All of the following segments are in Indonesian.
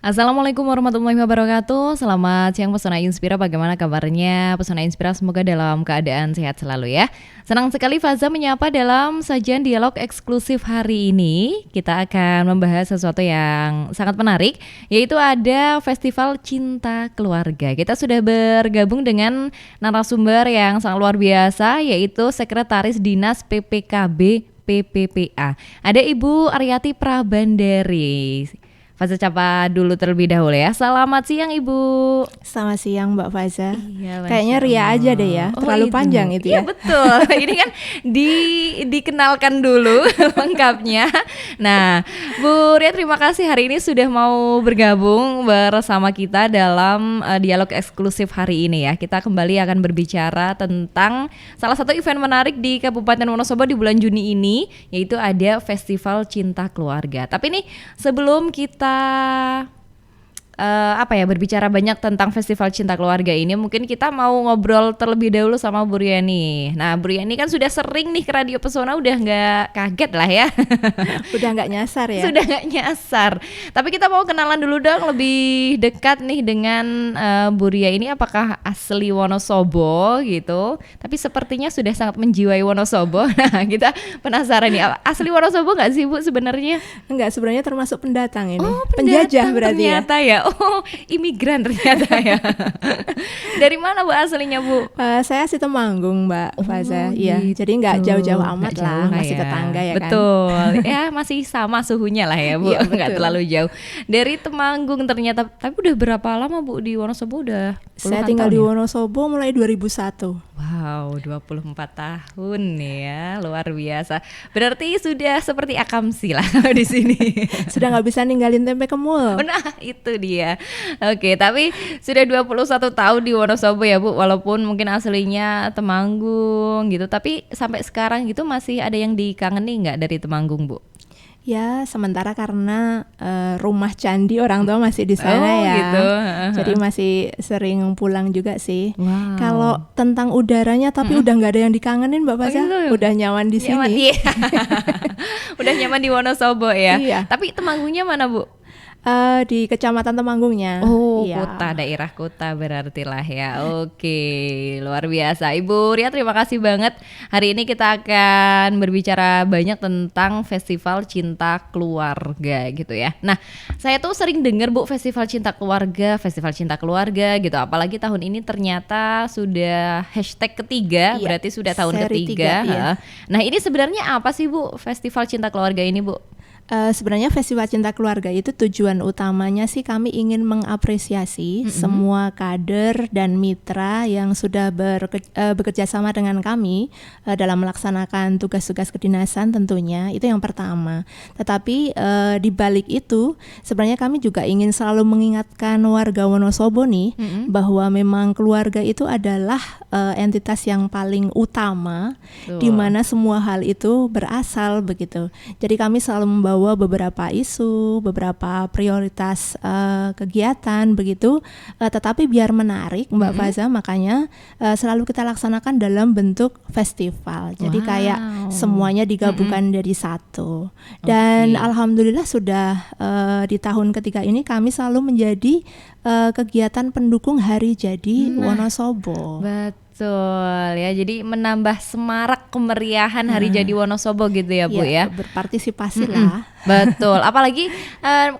Assalamualaikum warahmatullahi wabarakatuh. Selamat siang Pesona Inspira, bagaimana kabarnya? Pesona Inspira semoga dalam keadaan sehat selalu ya. Senang sekali Faza menyapa dalam sajian dialog eksklusif hari ini. Kita akan membahas sesuatu yang sangat menarik, yaitu ada Festival Cinta Keluarga. Kita sudah bergabung dengan narasumber yang sangat luar biasa, yaitu Sekretaris Dinas PPKB PPPA. Ada Ibu Aryati Prabandari. Faza capa dulu terlebih dahulu ya. Selamat siang Ibu. Selamat siang Mbak Faza. Iya, kayaknya Ria aja deh ya. Terlalu panjang itu ya. Iya betul. Ini kan dikenalkan dulu lengkapnya. Nah, Bu Ria terima kasih hari ini sudah mau bergabung bersama kita dalam dialog eksklusif hari ini ya. Kita kembali akan berbicara tentang salah satu event menarik di Kabupaten Wonosobo di bulan Juni ini, yaitu ada Festival Cinta Keluarga. Tapi nih sebelum kita berbicara banyak tentang Festival Cinta Keluarga ini, mungkin kita mau ngobrol terlebih dahulu sama Bu Ria nih. Nah, Bu Ria ini kan sudah sering nih ke Radio Pesona, udah nggak kaget lah ya. Udah nggak nyasar ya. Sudah nggak nyasar. Tapi kita mau kenalan dulu dong lebih dekat nih dengan Bu Ria ini, apakah asli Wonosobo gitu. Tapi sepertinya sudah sangat menjiwai Wonosobo. Nah, kita penasaran nih, asli Wonosobo nggak sih Bu sebenarnya? Enggak, sebenarnya termasuk pendatang ini. Oh, penjajah berarti ternyata ya. Oh, imigran ternyata ya. Dari mana Bu aslinya Bu? Saya asli Temanggung Mbak Faza. Iya, Gitu. jadi nggak jauh-jauh amat Nggak lah, jauh masih ya. tetangga ya kan. Betul. Ya masih sama suhunya lah ya Bu. Iya, Nggak betul. terlalu jauh. Dari Temanggung ternyata. Tapi udah berapa lama Bu di Wonosobo? Udah Saya puluhan tinggal tahun di ya? Wonosobo mulai 2001. Wow, 24 tahun nih ya, luar biasa. Berarti sudah seperti Akamsi lah di sini. Sudah nggak bisa ninggalin tempe kemul. Nah itu dia. Oke, tapi sudah 21 tahun di Wonosobo ya Bu. Walaupun mungkin aslinya Temanggung gitu, tapi sampai sekarang gitu masih ada yang dikangeni nggak dari Temanggung Bu? Ya, sementara karena rumah candi orang tua masih di sana Oh, ya. gitu. Jadi masih sering pulang juga sih. Wow. Kalau tentang udaranya tapi udah nggak ada yang dikangenin Mbak Faza. gitu. Udah nyaman di Nyaman, sini. iya. Udah nyaman di Wonosobo ya. Iya. Tapi Temanggungnya mana Bu? Di Kecamatan Temanggungnya. Oh, Iya. kota, daerah kota berarti lah ya. Oke, luar biasa. Ibu Ria terima kasih banget. Hari ini kita akan berbicara banyak tentang Festival Cinta Keluarga gitu ya. Nah, saya tuh sering dengar Bu Festival Cinta Keluarga gitu. Apalagi tahun ini ternyata sudah hashtag ketiga, Iya, berarti sudah tahun seri ketiga. 3, iya. Nah, ini sebenarnya apa sih Bu Festival Cinta Keluarga ini Bu? Sebenarnya Festival Cinta Keluarga itu tujuan utamanya sih kami ingin mengapresiasi semua kader dan mitra yang sudah bekerja sama dengan kami dalam melaksanakan tugas-tugas kedinasan tentunya, itu yang pertama. Tetapi di balik itu sebenarnya kami juga ingin selalu mengingatkan warga Wonosobo nih bahwa memang keluarga itu adalah entitas yang paling utama di mana semua hal itu berasal begitu. Jadi kami selalu membawa beberapa isu, beberapa prioritas kegiatan begitu, tetapi biar menarik Mbak Faza, makanya selalu kita laksanakan dalam bentuk festival. Jadi kayak semuanya digabungkan dari satu. Dan alhamdulillah sudah di tahun ketiga ini kami selalu menjadi kegiatan pendukung Hari Jadi Wonosobo. Betul ya, jadi menambah semarak kemeriahan Hari Jadi Wonosobo gitu ya Bu ya. Berpartisipasi lah. Betul, apalagi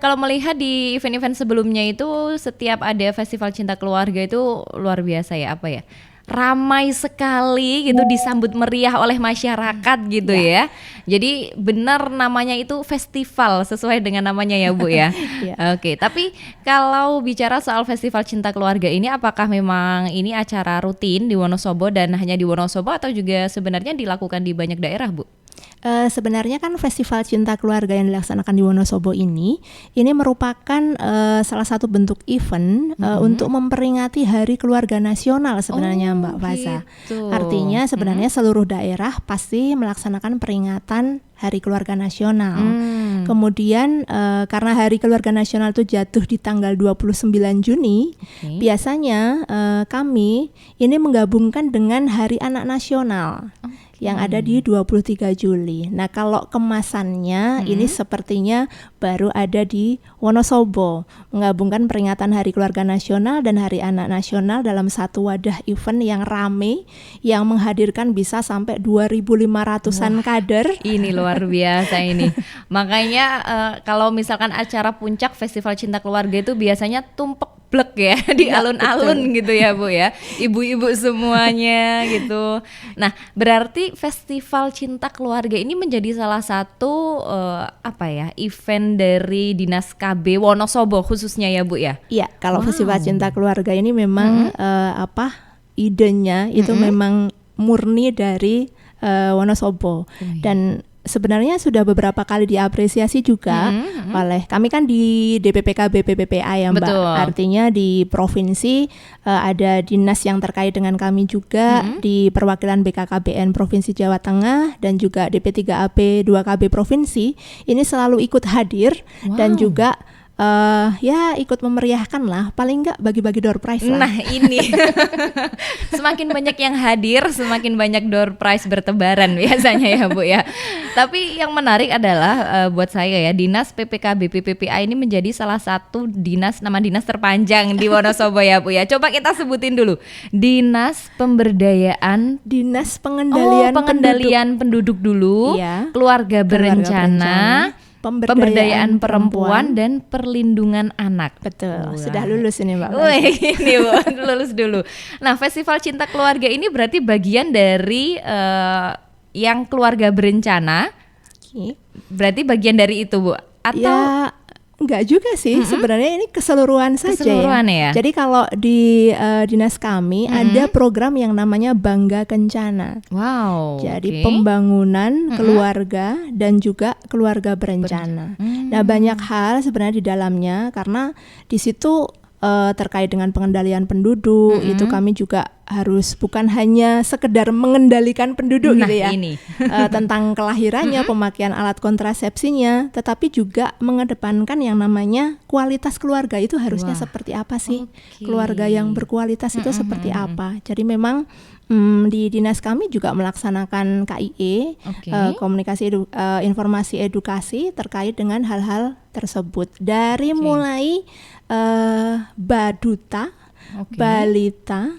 kalau melihat di event-event sebelumnya itu setiap ada Festival Cinta Keluarga itu luar biasa ya, apa ya, ramai sekali gitu, disambut meriah oleh masyarakat gitu ya. Jadi benar namanya itu festival sesuai dengan namanya ya Bu ya. Iya. Oke, tapi kalau bicara soal Festival Cinta Keluarga ini, apakah memang ini acara rutin di Wonosobo dan hanya di Wonosobo atau juga sebenarnya dilakukan di banyak daerah Bu? Sebenarnya kan Festival Cinta Keluarga yang dilaksanakan di Wonosobo ini merupakan salah satu bentuk event untuk memperingati Hari Keluarga Nasional sebenarnya Mbak Faza. Gitu. Artinya sebenarnya seluruh daerah pasti melaksanakan peringatan Hari Keluarga Nasional. Kemudian karena Hari Keluarga Nasional itu jatuh di tanggal 29 Juni, biasanya kami ini menggabungkan dengan Hari Anak Nasional. yang ada di 23 Juli. Nah, kalau kemasannya ini sepertinya baru ada di Wonosobo, menggabungkan peringatan Hari Keluarga Nasional dan Hari Anak Nasional dalam satu wadah event yang rame, yang menghadirkan bisa sampai 2.500-an kader. Ini luar biasa ini. Makanya kalau misalkan acara puncak Festival Cinta Keluarga itu biasanya tumpek blek ya di alun-alun gitu ya Bu ya, ibu-ibu semuanya gitu. Nah, berarti Festival Cinta Keluarga ini menjadi salah satu event dari Dinas KB Wonosobo khususnya ya Bu ya? Iya, kalau Festival Cinta Keluarga ini memang idenya itu memang murni dari Wonosobo. Dan sebenarnya sudah beberapa kali diapresiasi juga oleh kami kan di DPPKB PPPA ya Mbak. Betul. Artinya di provinsi ada dinas yang terkait dengan kami juga, di perwakilan BKKBN Provinsi Jawa Tengah dan juga DP3AP 2KB Provinsi ini selalu ikut hadir dan juga ya ikut memeriahkan lah, paling enggak bagi-bagi door prize lah. Nah ini semakin banyak yang hadir, semakin banyak door prize bertebaran biasanya ya Bu ya. Tapi yang menarik adalah buat saya ya, Dinas PPKB PPPA ini menjadi salah satu nama dinas terpanjang di Wonosobo ya Bu ya. Coba kita sebutin dulu. Dinas Pengendalian Penduduk dulu, Iya. Keluarga Berencana, Pemberdayaan Perempuan dan Perlindungan Anak. Betul. Wah. Sudah lulus ini Mbak. Wih, ini Bu, lulus dulu. Nah, Festival Cinta Keluarga ini berarti bagian dari yang keluarga berencana. Oke. Berarti bagian dari itu Bu? Atau Ya enggak juga sih, sebenarnya ini keseluruhan saja Keseluruhan ya? Jadi kalau di dinas kami ada program yang namanya Bangga Kencana. wow. Jadi oke. pembangunan keluarga dan juga keluarga berencana. Nah, banyak hal sebenarnya di dalamnya karena di situ terkait dengan pengendalian penduduk itu kami juga harus bukan hanya sekedar mengendalikan penduduk Nah, gitu ya. ini. Tentang kelahirannya, pemakaian alat kontrasepsinya, tetapi juga mengedepankan yang namanya kualitas keluarga itu harusnya Wah. seperti apa sih? Oke. Keluarga yang berkualitas itu seperti apa? Jadi memang di dinas kami juga melaksanakan KIE, Oke. komunikasi informasi edukasi terkait dengan hal-hal tersebut dari mulai baduta, Oke. balita,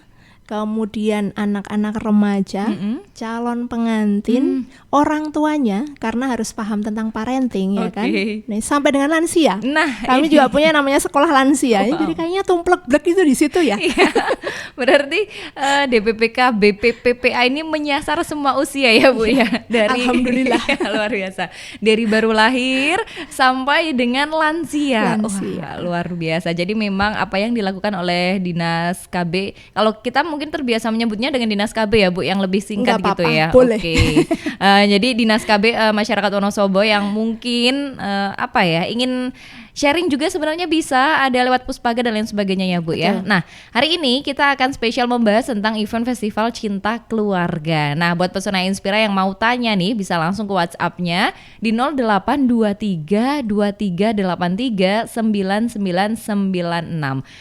kemudian anak-anak remaja, calon pengantin, orang tuanya karena harus paham tentang parenting ya kan. Oke. Nah, sampai dengan lansia. Nah, Kami ini. juga punya namanya sekolah lansia. Jadi kayaknya tumplek-blek itu di situ ya. Iya. Berarti DPPK BPPPA ini menyasar semua usia ya Bu ya. Dari Alhamdulillah. Iya, luar biasa. Dari baru lahir sampai dengan lansia. Lansia. Wah, luar biasa. Jadi memang apa yang dilakukan oleh Dinas KB, kalau kita mungkin terbiasa menyebutnya dengan Dinas KB ya Bu, yang lebih singkat Nggak gitu apa-apa, ya. boleh. Oke. Jadi Dinas KB masyarakat Wonosobo yang mungkin ingin sharing juga sebenarnya bisa ada lewat Puspaga dan lain sebagainya ya Bu ya. Nah, hari ini kita akan spesial membahas tentang event Festival Cinta Keluarga. Nah, buat Pesona Inspira yang mau tanya nih bisa langsung ke WhatsApp-nya di 0823 2383 9996.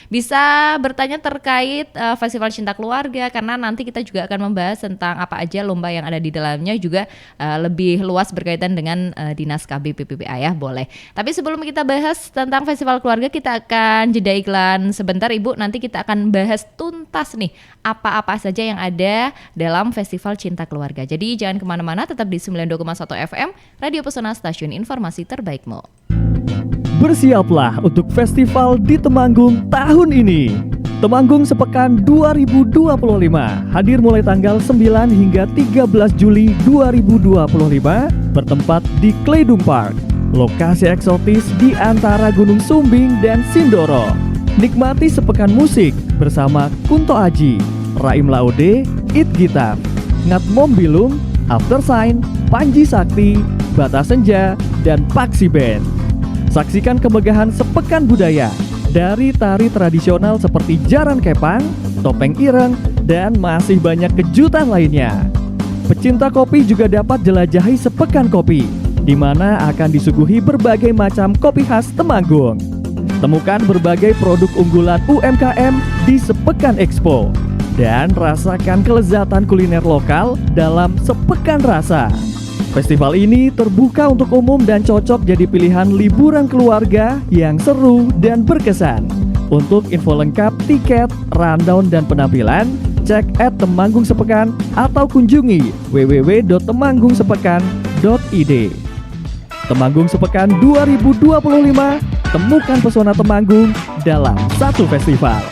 Bisa bertanya terkait Festival Cinta Keluarga karena nanti kita juga akan membahas tentang apa aja lomba yang ada di dalamnya, juga lebih luas berkaitan dengan Dinas KB PPPA ya, boleh. Tapi sebelum kita bahas tentang Festival Keluarga, kita akan jeda iklan sebentar Ibu. Nanti kita akan bahas tuntas nih apa-apa saja yang ada dalam Festival Cinta Keluarga. Jadi jangan kemana-mana, tetap di 92,1 FM Radio Pesona, stasiun informasi terbaikmu. Bersiaplah untuk festival di Temanggung tahun ini. Temanggung Sepekan 2025 hadir mulai tanggal 9 hingga 13 Juli 2025 bertempat di Kleidung Park, lokasi eksotis di antara Gunung Sumbing dan Sindoro. Nikmati sepekan musik bersama Kunto Aji, Raim Laude, It Gitar, Ngat Mombilung, After Sign, Panji Sakti, Bata Senja, dan Paksi Band. Saksikan kemegahan sepekan budaya dari tari tradisional seperti jaran kepang, topeng ireng, dan masih banyak kejutan lainnya. Pecinta kopi juga dapat jelajahi sepekan kopi, di mana akan disuguhi berbagai macam kopi khas Temanggung. Temukan berbagai produk unggulan UMKM di Sepekan Expo. dan rasakan kelezatan kuliner lokal dalam Sepekan Rasa. Festival ini terbuka untuk umum dan cocok jadi pilihan liburan keluarga yang seru dan berkesan. Untuk info lengkap, tiket, rundown, dan penampilan, cek @Temanggung Sepekan atau kunjungi www.temanggungsepekan.id. Temanggung Sepekan 2025, temukan pesona Temanggung dalam satu festival.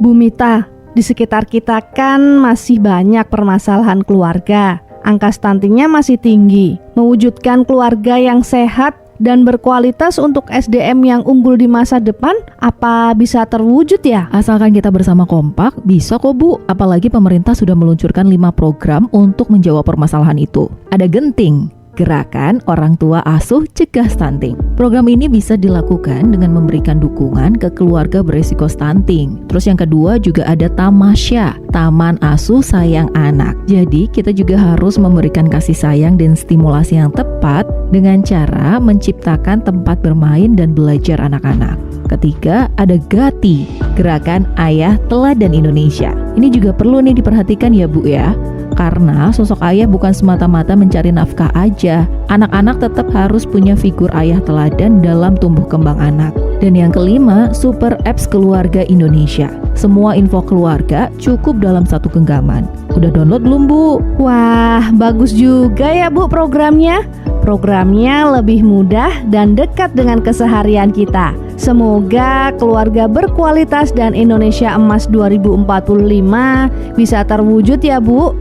Bu Mita, di sekitar kita kan masih banyak permasalahan keluarga. Angka stuntingnya masih tinggi. Mewujudkan keluarga yang sehat dan berkualitas untuk SDM yang unggul di masa depan, apa bisa terwujud ya? Asalkan kita bersama kompak, bisa kok Bu. Apalagi pemerintah sudah meluncurkan 5 program untuk menjawab permasalahan itu. Ada Genting, Gerakan Orang Tua Asuh Cegah Stunting. Program ini bisa dilakukan dengan memberikan dukungan ke keluarga beresiko stunting. Terus yang kedua juga ada Tamasya, Taman Asuh Sayang Anak. Jadi kita juga harus memberikan kasih sayang dan stimulasi yang tepat dengan cara menciptakan tempat bermain dan belajar anak-anak. Ketiga ada Gati, Gerakan Ayah Teladan Indonesia. Ini juga perlu nih diperhatikan ya Bu ya. Karena sosok ayah bukan semata-mata mencari nafkah aja. Anak-anak tetap harus punya figur ayah teladan dalam tumbuh kembang anak. Dan yang kelima, Super Apps Keluarga Indonesia. Semua info keluarga cukup dalam satu genggaman. Udah download belum Bu? Wah, bagus juga ya Bu programnya. Programnya lebih mudah dan dekat dengan keseharian kita. Semoga keluarga berkualitas dan Indonesia Emas 2045 bisa terwujud ya Bu.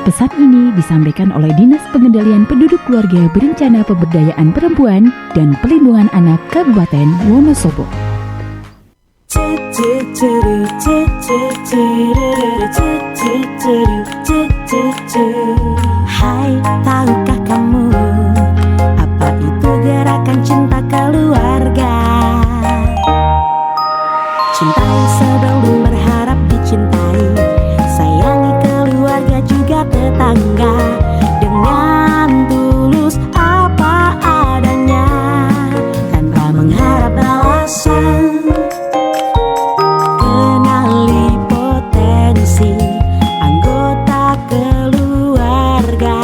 Pesan ini disampaikan oleh Dinas Pengendalian Penduduk Keluarga Berencana Pemberdayaan Perempuan dan Pelindungan Anak Kabupaten Wonosobo. Hai, tahukah kamu apa itu gerakan cinta keluarga? Cintai sebelum berharap dicintai. Sayangi keluarga juga tetangga dengan tulus apa adanya tanpa mengharap balasan. Kenali potensi anggota keluarga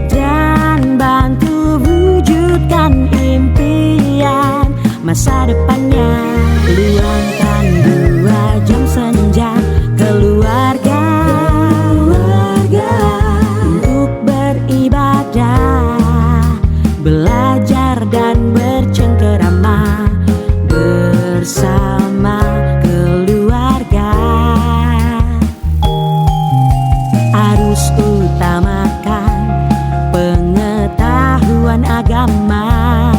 dan bantu wujudkan impian masa depannya. Luangkan 2 jam senja keluarga untuk beribadah, belajar dan bercengkerama bersama keluarga. Harus utamakan pengetahuan agama,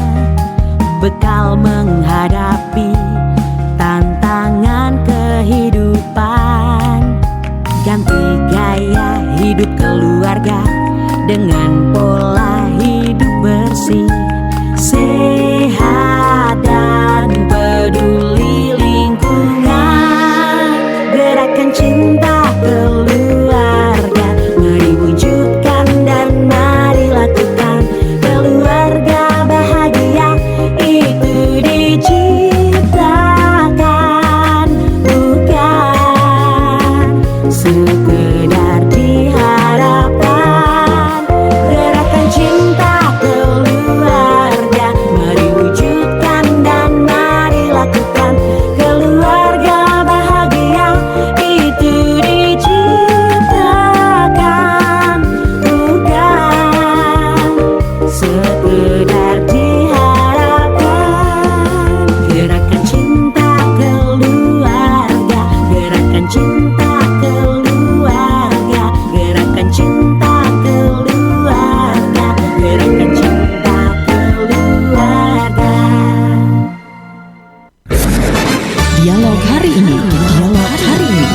bekal menghadapi tantangan kehidupan. Ganti gaya hidup keluarga dengan pola hidup bersih, sehat dan peduli lingkungan. Gerakan cinta keluarga, mari wujudkan dan mari lakukan. Keluarga bahagia itu diciptakan, bukan sekedar diharapkan. Gerakan cinta keluarga, mari wujudkan dan mari lakukan. Keluarga bahagia itu diciptakan, bukan sekedar diharapkan. Gerakan cinta keluarga, gerakan cinta keluarga, gerakan cinta keluarga, gerakan cinta keluarga. Dialog hari ini. Dialog hari ini.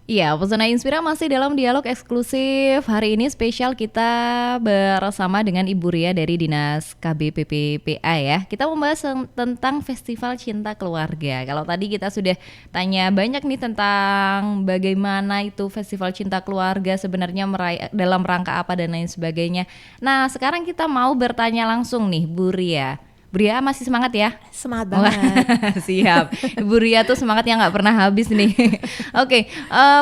Iya, Pesona Inspira masih dalam dialog eksklusif. Hari ini spesial kita bersama dengan Ibu Ria dari Dinas KBPPPA ya. Kita membahas tentang Festival Cinta Keluarga. Kalau tadi kita sudah tanya banyak nih tentang bagaimana itu Festival Cinta Keluarga sebenarnya dalam rangka apa dan lain sebagainya. Nah, sekarang kita mau bertanya langsung nih Bu Ria. Bu Ria masih semangat ya? Semangat Wah, banget. siap. Bu Ria tuh semangatnya nggak pernah habis nih. Oke,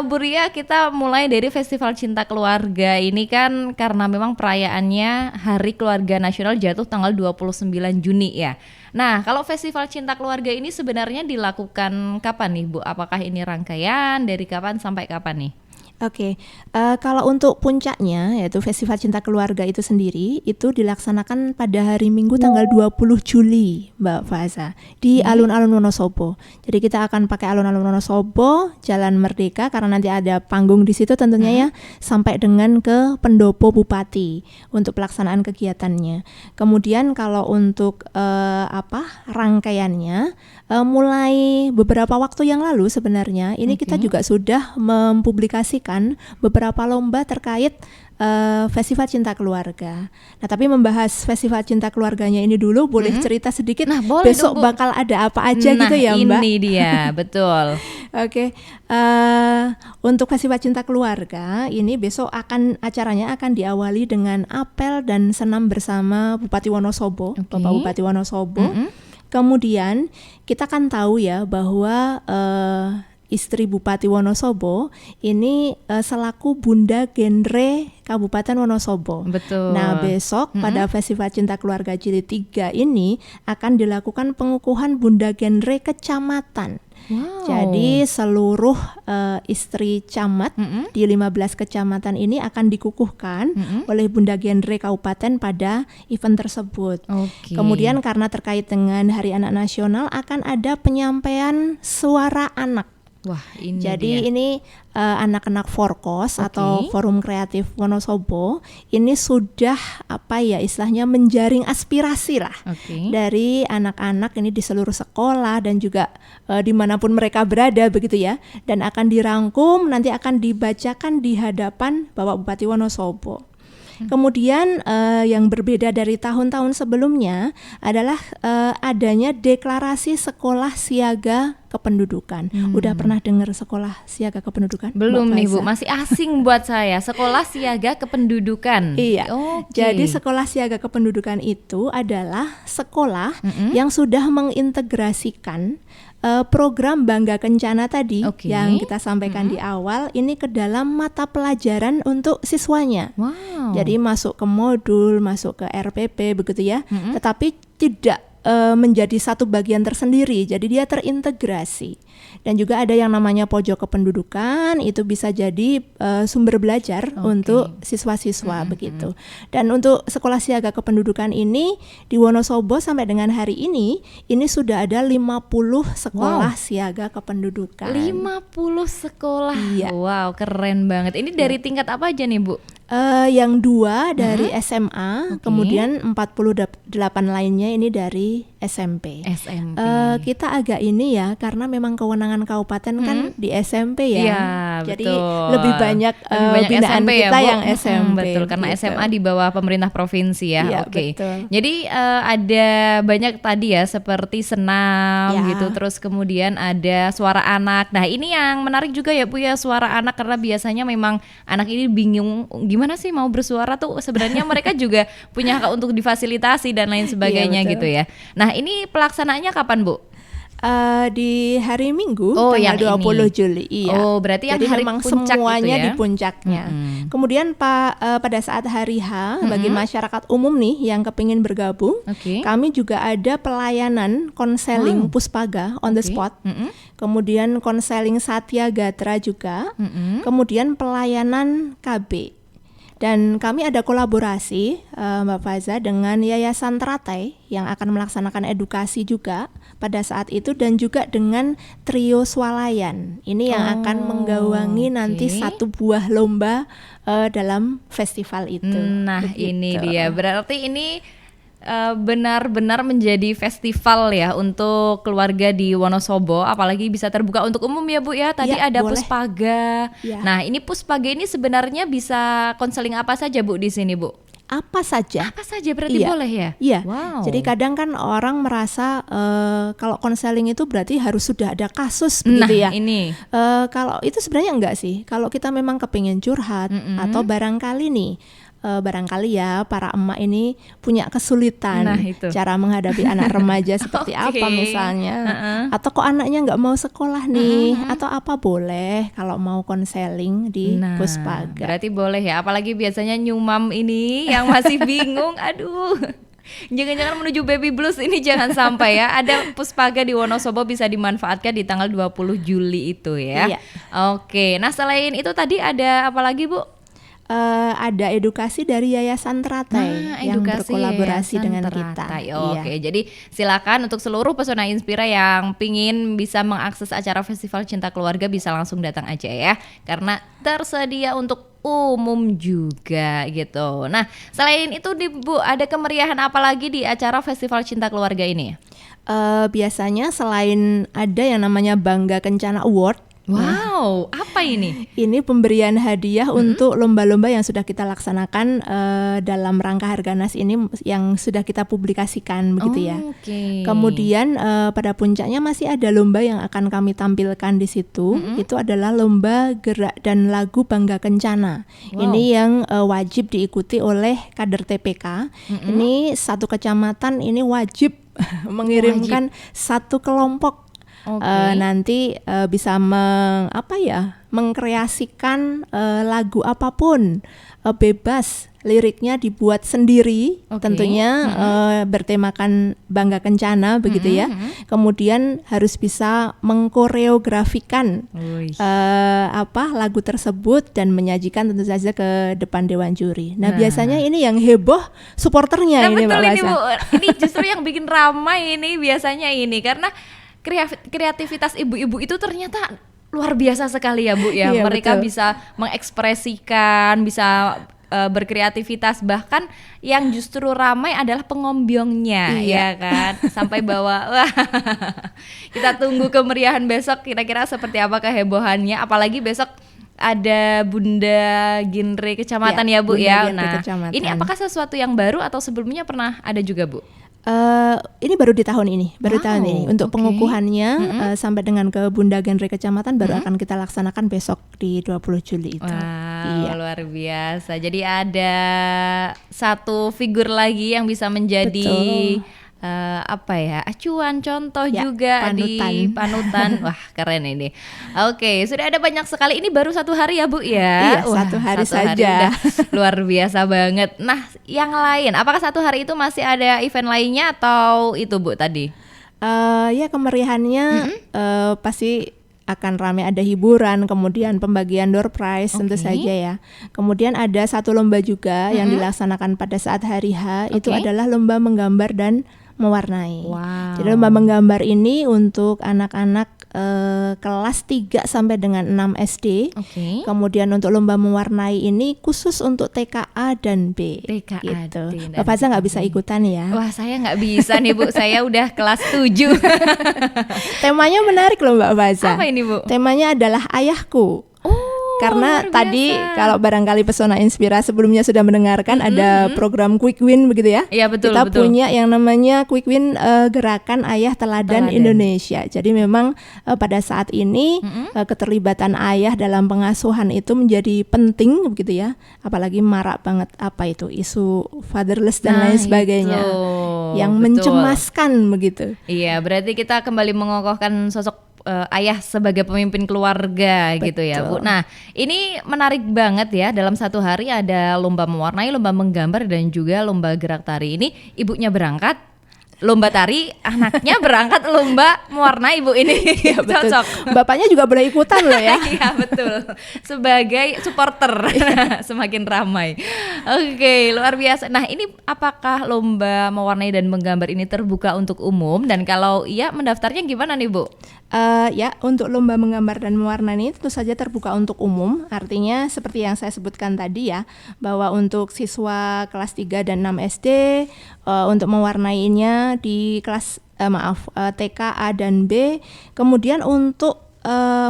Bu Ria, kita mulai dari Festival Cinta Keluarga ini kan karena memang perayaannya Hari Keluarga Nasional jatuh tanggal 29 Juni ya. Nah, kalau Festival Cinta Keluarga ini sebenarnya dilakukan kapan nih Bu? Apakah ini rangkaian dari kapan sampai kapan nih? Oke, kalau untuk puncaknya yaitu Festival Cinta Keluarga itu sendiri itu dilaksanakan pada hari Minggu tanggal 20 Juli, Mbak Faza, di alun-alun Wonosobo. Jadi kita akan pakai alun-alun Wonosobo, Jalan Merdeka karena nanti ada panggung di situ tentunya ya, sampai dengan ke Pendopo Bupati untuk pelaksanaan kegiatannya. Kemudian kalau untuk rangkaiannya mulai beberapa waktu yang lalu sebenarnya ini kita juga sudah mempublikasikan beberapa lomba terkait Festival Cinta Keluarga. Nah, tapi membahas Festival Cinta Keluarganya ini dulu, boleh cerita sedikit? Nah, boleh besok dong, Bu. bakal ada apa aja gitu ya, Mbak? Nah, ini dia, betul. Oke, untuk Festival Cinta Keluarga ini besok acaranya akan diawali dengan apel dan senam bersama Bupati Wonosobo, Bapak Bupati Wonosobo. Kemudian kita kan tahu ya bahwa istri Bupati Wonosobo ini selaku Bunda Genre Kabupaten Wonosobo. Betul. Nah, besok pada Festival Cinta Keluarga Jilid 3 ini akan dilakukan pengukuhan Bunda Genre Kecamatan. Wow. Jadi seluruh istri camat di 15 kecamatan ini akan dikukuhkan oleh Bunda Genre Kabupaten pada event tersebut. Oke. Kemudian karena terkait dengan Hari Anak Nasional akan ada penyampaian suara anak. Wah, ini Jadi dia. ini anak-anak Forkos atau Forum Kreatif Wonosobo ini sudah istilahnya menjaring aspirasi lah dari anak-anak ini di seluruh sekolah dan juga dimanapun mereka berada begitu ya, dan akan dirangkum nanti akan dibacakan di hadapan Bapak Bupati Wonosobo. Kemudian yang berbeda dari tahun-tahun sebelumnya adalah adanya deklarasi sekolah siaga kependudukan. Udah pernah dengar sekolah siaga kependudukan? Belum Mbak nih Bu, Faiza? masih asing buat saya. Sekolah siaga kependudukan. Iya. Oke. Jadi sekolah siaga kependudukan itu adalah sekolah yang sudah mengintegrasikan program Bangga Kencana tadi yang kita sampaikan di awal ini ke dalam mata pelajaran untuk siswanya. Wow. Jadi masuk ke modul, masuk ke RPP begitu ya. Tetapi tidak menjadi satu bagian tersendiri, jadi dia terintegrasi. Dan juga ada yang namanya pojok kependudukan, itu bisa jadi sumber belajar untuk siswa-siswa begitu. Dan untuk sekolah siaga kependudukan ini di Wonosobo sampai dengan hari ini sudah ada 50 sekolah siaga kependudukan. 50 sekolah. Iya. Wow, keren banget. Ini dari tingkat apa aja nih Bu? Yang 2 dari SMA, kemudian 48 lainnya ini dari SMP. SMP. Kita agak ini ya, karena memang kewenangan kabupaten kan di SMP ya. Iya, Jadi betul. lebih banyak, binaan SMP kita Bu? yang SMP. Betul, karena gitu. SMA di bawah pemerintah provinsi ya. Iya, Oke. betul. Jadi ada banyak tadi ya seperti senam Ya. gitu, terus kemudian ada suara anak. Nah, ini yang menarik juga ya Bu ya, suara anak, karena biasanya memang anak ini bingung gimana sih mau bersuara tuh, sebenarnya mereka juga punya hak untuk difasilitasi dan lain sebagainya Iya, betul. gitu ya. Nah, ini pelaksanaannya kapan Bu? Di hari Minggu yang tanggal 20 ini. Juli. Iya. Oh, berarti yang Jadi hari memang puncak semuanya itu ya? di puncaknya. Kemudian pada saat hari H bagi masyarakat umum nih yang kepingin bergabung, kami juga ada pelayanan konseling Puspaga on the spot. Kemudian konseling Satya Gatra juga. Kemudian pelayanan KB. Dan kami ada kolaborasi Mbak Faza dengan Yayasan Teratai yang akan melaksanakan edukasi juga pada saat itu, dan juga dengan Trio Swalayan. Ini yang akan menggawangi nanti satu buah lomba dalam festival itu. Nah, Begitu. ini dia. Berarti ini benar-benar menjadi festival ya untuk keluarga di Wonosobo, apalagi bisa terbuka untuk umum ya Bu ya. Tadi Ya, ada boleh. Puspaga. Ya. Nah, ini Puspaga ini sebenarnya bisa konseling apa saja Bu di sini Bu? Apa saja? Apa saja berarti Iya. boleh ya? Iya. Wow. Jadi kadang kan orang merasa kalau konseling itu berarti harus sudah ada kasus Nah, begitu ya. ini. Kalau itu sebenarnya enggak sih. Kalau kita memang kepingin curhat atau barangkali nih barangkali ya para emak ini punya kesulitan Nah, itu. cara menghadapi anak remaja seperti Oke. apa misalnya, atau kok anaknya nggak mau sekolah nih, atau apa boleh kalau mau konseling di Nah, Puspaga. berarti boleh ya. Apalagi biasanya nyumam ini yang masih bingung. Aduh. Jangan-jangan menuju baby blues ini jangan sampai ya. Ada Puspaga di Wonosobo bisa dimanfaatkan di tanggal 20 Juli itu ya. Iya. Oke. Nah, selain itu tadi ada apa lagi, Bu? Ada edukasi dari Yayasan Teratai yang berkolaborasi Yayasan dengan Teratai. kita. Oke, jadi silakan untuk seluruh pesona Inspira yang pingin bisa mengakses acara Festival Cinta Keluarga bisa langsung datang aja ya, karena tersedia untuk umum juga gitu. Nah, selain itu Bu, ada kemeriahan apa lagi di acara Festival Cinta Keluarga ini? Biasanya selain ada yang namanya Bangga Kencana Award. Wow, apa ini? Ini pemberian hadiah untuk lomba-lomba yang sudah kita laksanakan dalam rangka Harganas ini yang sudah kita publikasikan begitu ya. Oke. Kemudian pada puncaknya masih ada lomba yang akan kami tampilkan di situ. Itu adalah lomba gerak dan lagu Bangga Kencana. Wow. Ini yang wajib diikuti oleh kader TPK. Ini satu kecamatan ini wajib mengirimkan satu kelompok. Oke. Nanti bisa mengkreasikan lagu apapun, bebas, liriknya dibuat sendiri, Oke. tentunya bertemakan Bangga Kencana begitu ya. Kemudian harus bisa mengkoreografikan Wih. lagu tersebut dan menyajikan tentu saja ke depan dewan juri. Nah, Nah. biasanya ini yang heboh supporternya Nah, ini betul Mbak ini Basa. Bu. Ini justru yang bikin ramai ini biasanya ini karena kreativitas ibu-ibu itu ternyata luar biasa sekali ya Bu ya. Iya, Mereka betul. bisa mengekspresikan, bisa berkreativitas, bahkan yang justru ramai adalah pengombyongnya ya Iya. kan. Sampai bawa wah. Kita tunggu kemeriahan besok kira-kira seperti apa kehebohannya, apalagi besok ada Bunda Genre Kecamatan ya Bu Bunda ya. Genre Nah, Kecamatan. ini apakah sesuatu yang baru atau sebelumnya pernah ada juga Bu? Ini baru di tahun ini, Wow, tahun ini. Untuk oke. pengukuhannya sampai dengan ke Bunda Genre Kecamatan baru akan kita laksanakan besok di 20 Juli itu. Wow, Iya. luar biasa. Jadi ada satu figur lagi yang bisa menjadi acuan contoh Ya, juga panutan. di panutan. Wah, keren ini. Oke, sudah ada banyak sekali. Ini baru satu hari ya Bu ya? Iya, satu hari saja. udah luar biasa banget. Nah, yang lain, apakah satu hari itu masih ada event lainnya atau itu Bu tadi? Ya kemeriahannya pasti akan ramai, ada hiburan, kemudian pembagian door prize tentu Oke. saja ya. Kemudian ada satu lomba juga yang dilaksanakan pada saat hari H, itu Oke. adalah lomba menggambar dan mewarnai. Wow. Jadi lomba menggambar ini untuk anak-anak kelas 3 sampai dengan 6 SD. Oke. Kemudian untuk lomba mewarnai ini khusus untuk TKA dan B. TKA gitu. dan Bapak Faza nggak bisa ikutan ya. Wah, saya nggak bisa nih Bu. Saya udah kelas 7. Temanya menarik loh Mbak Faza. Apa ini Bu? Temanya adalah ayahku. Karena luar tadi biasa. kalau barangkali Pesona Inspira sebelumnya sudah mendengarkan ada program Quick Win begitu ya. Iya, betul, Kita betul. punya yang namanya Quick Win Gerakan Ayah Teladan Teladan. Indonesia. Jadi memang pada saat ini keterlibatan ayah dalam pengasuhan itu menjadi penting begitu ya. Apalagi marak banget apa itu isu fatherless dan Nah, lain sebagainya. itu. Yang Betul. mencemaskan begitu. Iya, berarti kita kembali mengokohkan sosok ayah sebagai pemimpin keluarga gitu ya Bu. Betul. Nah, ini menarik banget ya. Dalam satu hari ada lomba mewarnai, lomba menggambar, dan juga lomba gerak tari. Ini ibunya berangkat lomba tari, anaknya berangkat lomba mewarnai Bu ini. Ya, betul. Cocok. Bapaknya juga boleh ikutan loh ya. Iya betul, sebagai supporter. Semakin ramai. Oke, luar biasa. Nah, ini apakah lomba mewarnai dan menggambar ini terbuka untuk umum, dan kalau iya mendaftarnya gimana nih Bu? Ya, untuk lomba menggambar dan mewarnai ini tentu saja terbuka untuk umum. Artinya seperti yang saya sebutkan tadi ya, bahwa untuk siswa kelas 3 dan 6 SD untuk mewarnainya di kelas TK, A dan B. Kemudian untuk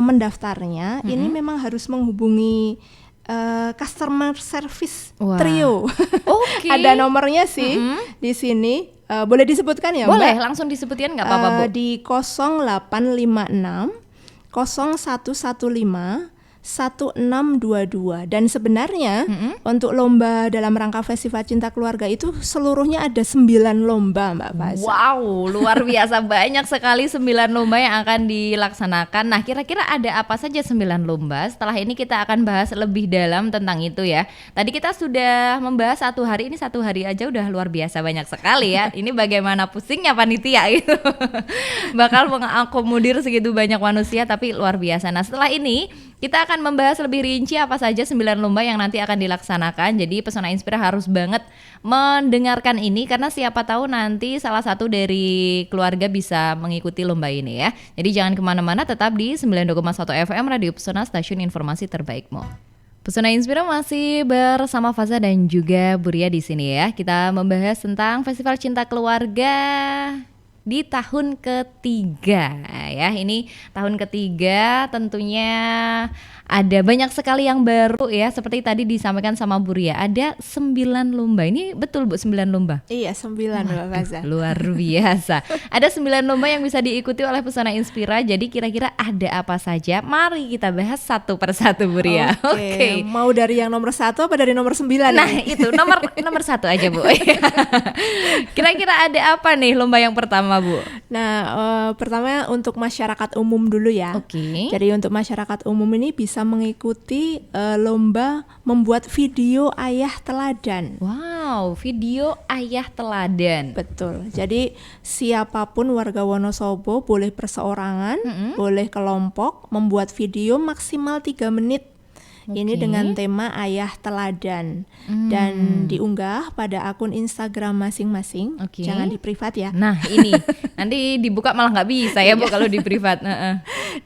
mendaftarnya ini memang harus menghubungi customer service Wah. trio. Oke. Ada nomornya sih di sini. Boleh disebutkan ya, Boleh, Mbak? langsung disebutkan nggak apa-apa Bu? Di 0856 0115 1622. Dan sebenarnya untuk lomba dalam rangka Festival Cinta Keluarga itu seluruhnya ada 9 lomba, Mbak Faza. Wow, luar biasa, banyak sekali 9 lomba yang akan dilaksanakan. Nah, kira-kira ada apa saja 9 lomba? Setelah ini kita akan bahas lebih dalam tentang itu ya. Tadi kita sudah membahas satu hari, ini satu hari aja udah luar biasa banyak sekali ya. Ini bagaimana pusingnya panitia gitu. Bakal mengakomodir segitu banyak manusia, tapi luar biasa. Nah, setelah ini kita akan membahas lebih rinci apa saja 9 lomba yang nanti akan dilaksanakan. Jadi Pesona Inspira harus banget mendengarkan ini karena siapa tahu nanti salah satu dari keluarga bisa mengikuti lomba ini ya. Jadi jangan kemana-mana, tetap di 92,1 FM Radio Pesona, stasiun informasi terbaikmu. Pesona Inspira masih bersama Faza dan juga Buria di sini ya. Kita membahas tentang Festival Cinta Keluarga di tahun ketiga ya. Ini tahun ketiga, tentunya ada banyak sekali yang baru ya. Seperti tadi disampaikan sama Buria, ada 9 lomba. Ini betul Bu, 9 lomba? Iya, 9 Mbak Faza. Luar biasa. Ada 9 lomba yang bisa diikuti oleh Pesona Inspira. Jadi kira-kira ada apa saja? Mari kita bahas satu persatu Buria. Oke. Mau dari yang nomor 1 apa dari nomor 9? Nah itu nomor 1 aja Bu. Kira-kira ada apa nih lomba yang pertama Bu? Nah, pertama untuk masyarakat umum dulu ya. Oke. Jadi untuk masyarakat umum ini bisa mengikuti lomba membuat video ayah teladan. Wow, video ayah teladan. Betul. Jadi siapapun warga Wonosobo boleh perseorangan, boleh kelompok membuat video maksimal 3 menit. Ini dengan tema ayah teladan dan diunggah pada akun Instagram masing-masing. Jangan di privat ya. Nah ini nanti dibuka malah nggak bisa ya Bu kalau di privat.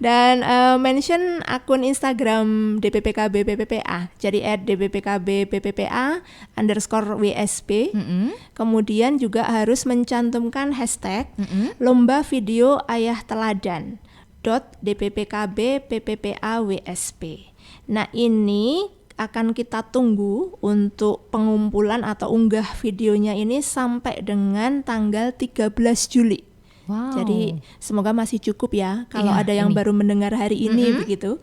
Dan mention akun Instagram DPPKB PPPA. Jadi @DPPKB PPPA _WSP. Kemudian juga harus mencantumkan hashtag lomba video ayah teladan .dppkb PPPA WSP. Nah ini akan kita tunggu untuk pengumpulan atau unggah videonya ini sampai dengan tanggal 13 Juli. Wow. Jadi semoga masih cukup ya kalau ada yang baru mendengar hari ini begitu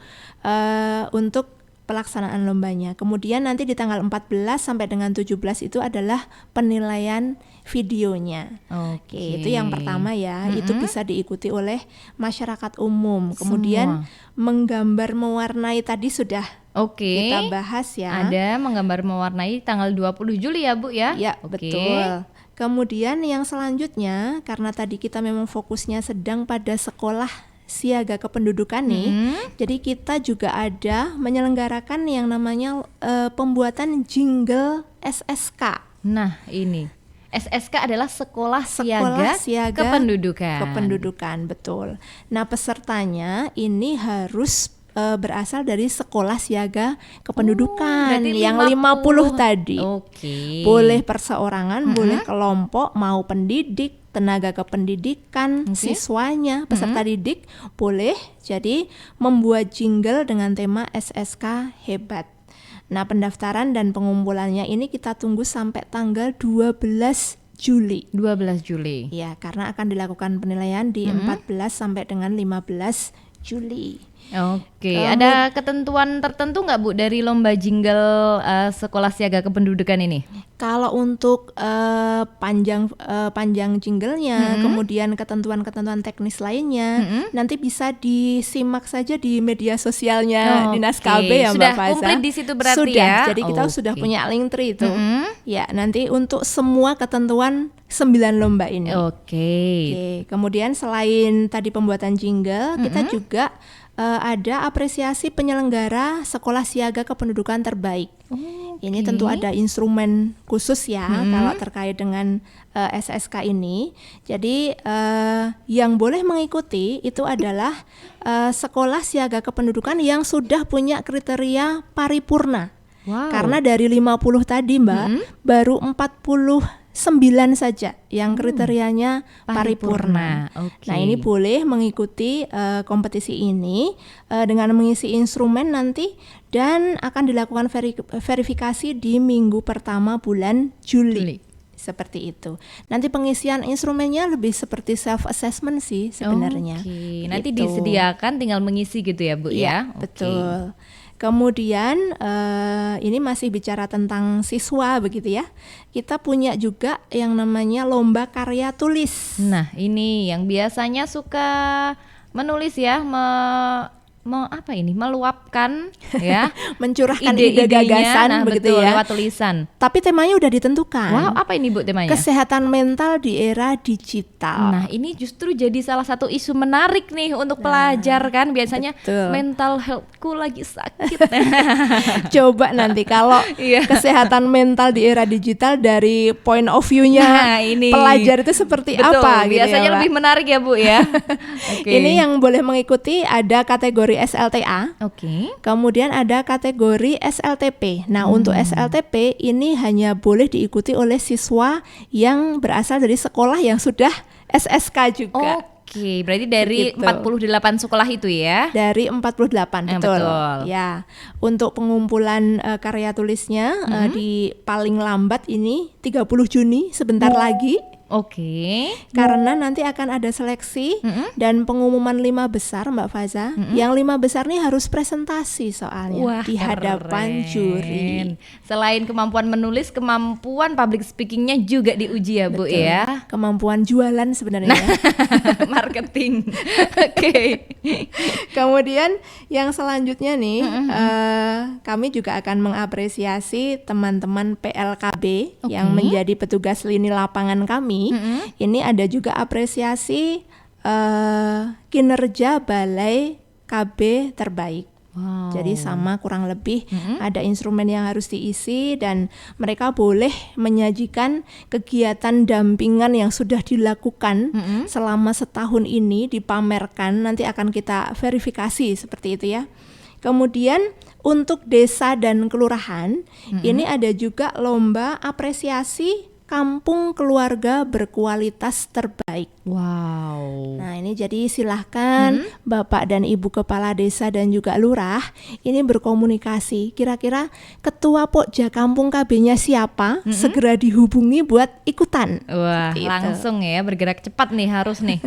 untuk pelaksanaan lombanya. Kemudian nanti di tanggal 14 sampai dengan 17 itu adalah penilaian videonya. Oke, itu yang pertama ya. Itu bisa diikuti oleh masyarakat umum. Kemudian menggambar mewarnai tadi sudah kita bahas ya. Ada menggambar mewarnai tanggal 20 Juli ya Bu ya? Ya, betul. Kemudian yang selanjutnya, karena tadi kita memang fokusnya sedang pada sekolah siaga kependudukan nih, jadi kita juga ada menyelenggarakan yang namanya pembuatan jingle SSK. Nah ini SSK adalah Sekolah Siaga Kependudukan. Betul. Nah pesertanya ini harus berasal dari Sekolah Siaga Kependudukan yang 50 tadi. Boleh perseorangan, boleh kelompok, mau pendidik, tenaga kependidikan, siswanya, peserta didik boleh. Jadi membuat jingle dengan tema SSK hebat. Nah pendaftaran dan pengumpulannya ini kita tunggu sampai tanggal 12 Juli. 12 Juli. Ya, karena akan dilakukan penilaian di 14 sampai dengan 15 Juli. Oke, ada ketentuan tertentu nggak Bu dari lomba jingle Sekolah Siaga Kependudukan ini? Kalau untuk panjang jinglenya, kemudian ketentuan-ketentuan teknis lainnya, nanti bisa disimak saja di media sosialnya Dinas KB ya Mbak Sudah Faza. komplit di situ berarti sudah, ya? Jadi kita sudah punya link tree itu. Ya, nanti untuk semua ketentuan 9 lomba ini. Oke. Kemudian selain tadi pembuatan jingle, kita juga ada apresiasi penyelenggara Sekolah Siaga Kependudukan terbaik. Ini tentu ada instrumen khusus ya kalau terkait dengan SSK ini. Jadi yang boleh mengikuti itu adalah Sekolah Siaga Kependudukan yang sudah punya kriteria paripurna. Karena dari 50 tadi Mbak, baru 49 saja yang kriterianya paripurna. Nah ini boleh mengikuti kompetisi ini dengan mengisi instrumen nanti, dan akan dilakukan verifikasi di minggu pertama bulan Juli. Seperti itu. Nanti pengisian instrumennya lebih seperti self assessment sih sebenarnya. Nanti disediakan tinggal mengisi gitu ya Bu ya? Betul. Kemudian ini masih bicara tentang siswa begitu ya. Kita punya juga yang namanya lomba karya tulis. Nah, ini yang biasanya suka menulis ya, meluapkan ya, Mencurahkan ide ide-idenya, gagasan nah, begitu betul, ya. lewat tulisan. Tapi temanya udah ditentukan. Wow, apa ini Bu temanya? Kesehatan mental di era digital. Nah, ini justru jadi salah satu isu menarik nih untuk pelajar kan. Biasanya betul. mental healthku lagi sakit. Coba nanti kalau Iya. kesehatan mental di era digital dari point of view-nya Nah, ini. pelajar itu seperti Betul, apa gitu ya, biasanya Mbak? lebih menarik ya Bu ya. Oke. Ini yang boleh mengikuti ada kategori SLTA. Oke. Kemudian ada kategori SLTP. Nah, untuk SLTP ini hanya boleh diikuti oleh siswa yang berasal dari sekolah yang sudah SSK juga. Oke, berarti dari Begitu. 48 sekolah itu ya. Dari 48, betul. betul. Ya, untuk pengumpulan karya tulisnya di paling lambat ini 30 Juni sebentar lagi. Oke. Karena nanti akan ada seleksi dan pengumuman 5 besar Mbak Faza. Yang 5 besar nih harus presentasi soalnya Wah, di hadapan keren. juri. Selain kemampuan menulis, kemampuan public speakingnya juga diuji ya Bu Betul. ya. Kemampuan jualan sebenarnya. Marketing. Oke. Kemudian yang selanjutnya nih, kami juga akan mengapresiasi teman-teman PLKB yang menjadi petugas lini lapangan kami. Ini ada juga apresiasi kinerja balai KB terbaik. Wow. Jadi sama kurang lebih ada instrumen yang harus diisi dan mereka boleh menyajikan kegiatan dampingan yang sudah dilakukan selama setahun ini dipamerkan, nanti akan kita verifikasi seperti itu ya. Kemudian untuk desa dan kelurahan ini ada juga lomba apresiasi kampung keluarga berkualitas terbaik. Wow. Nah ini jadi silahkan Bapak dan Ibu Kepala Desa dan juga Lurah ini berkomunikasi. Kira-kira Ketua Pokja Kampung KB-nya siapa? Segera dihubungi buat ikutan. Wah, Seperti itu. langsung ya, bergerak cepat nih harus nih.